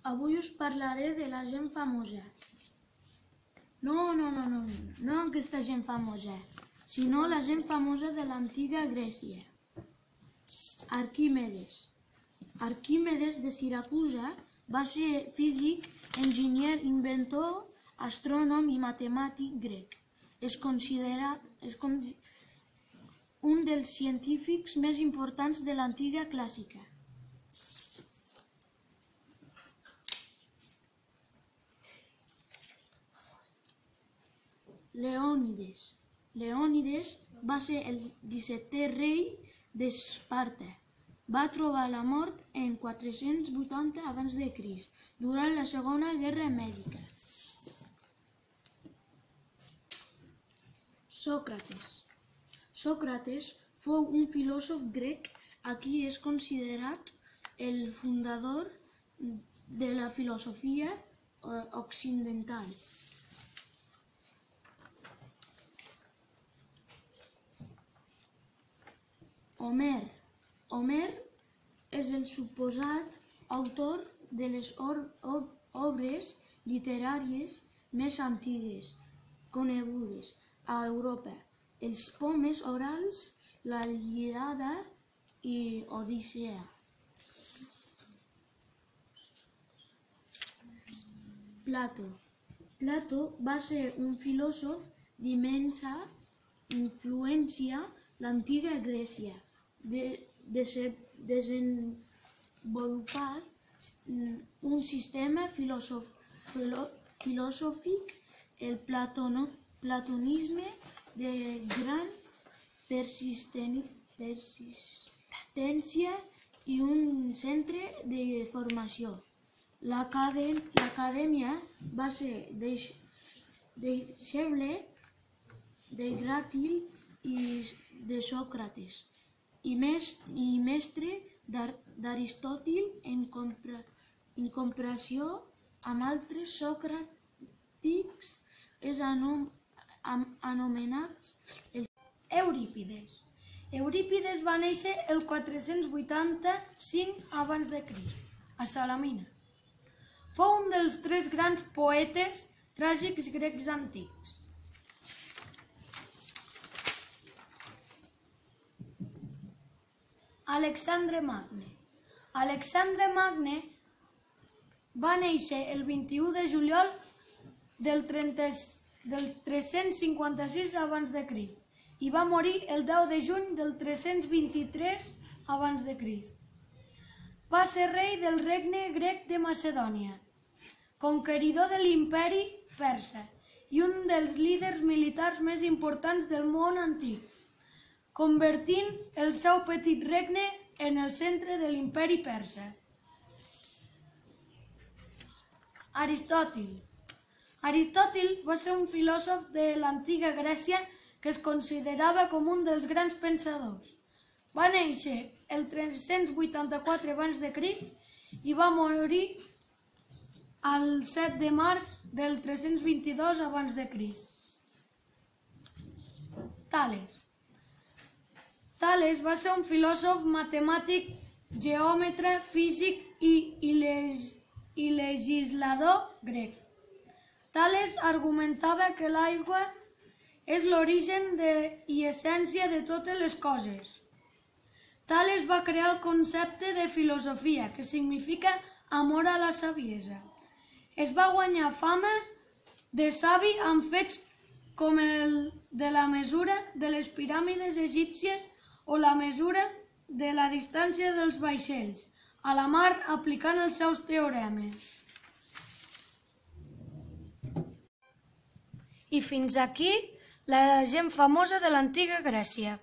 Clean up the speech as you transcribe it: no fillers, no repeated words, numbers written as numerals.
Avui us parlaré de la gent famosa. No aquesta gent famosa, sinó la gent famosa de l'antiga Grècia. Arquímedes de Siracusa va ser físic, enginyer, inventor, astrònom i matemàtic grec. És considerat un dels científics més importants de l'antiga clàssica. Leònides va ser el 17è rei d'Esparta. Va trobar la mort en 480 a.C., durant la Segona Guerra Mèdica. Sòcrates fou un filòsof grec a qui és considerat el fundador de la filosofia occidental. Homer és el suposat autor de les obres literàries més antigues conegudes a Europa: els poemes orals, la Ilíada i Odissea. Plató va ser un filòsof d'immensa influència a l'antiga Grècia. Desenvolupar un sistema filosòfic, el platonisme, de gran persistència i un centre de formació. L'Acadèmia va ser deixeble d'Heràclit i de Sòcrates i mestre d'Aristòtil en comparació amb altres socràtics és anomenat Eurípides. Eurípides va néixer el 485 a.C. a Salamina. Fou un dels tres grans poetes tràgics grecs antics. Alexandre Magne va néixer el 21 de juliol del 356 a.C. i va morir el 10 de juny del 323 a.C. Va ser rei del regne grec de Macedònia, conqueridor de l'imperi persa i un dels líders militars més importants del món antic, convertint el seu petit regne en el centre de l'imperi persa. Aristòtil va ser un filòsof de l'antiga Grècia que es considerava com un dels grans pensadors. Va néixer el 384 a.C. i va morir el 7 de març del 322 a.C. Tales va ser un filòsof, matemàtic, geòmetra, físic i legislador grec. Tales argumentava que l'aigua és l'origen i essència de totes les coses. Tales va crear el concepte de filosofia, que significa amor a la saviesa. Es va guanyar fama de savi amb fets com el de la mesura de les piràmides egípcies o la mesura de la distància dels vaixells a la mar aplicant els seus teoremes. I fins aquí la gent famosa de l'antiga Grècia.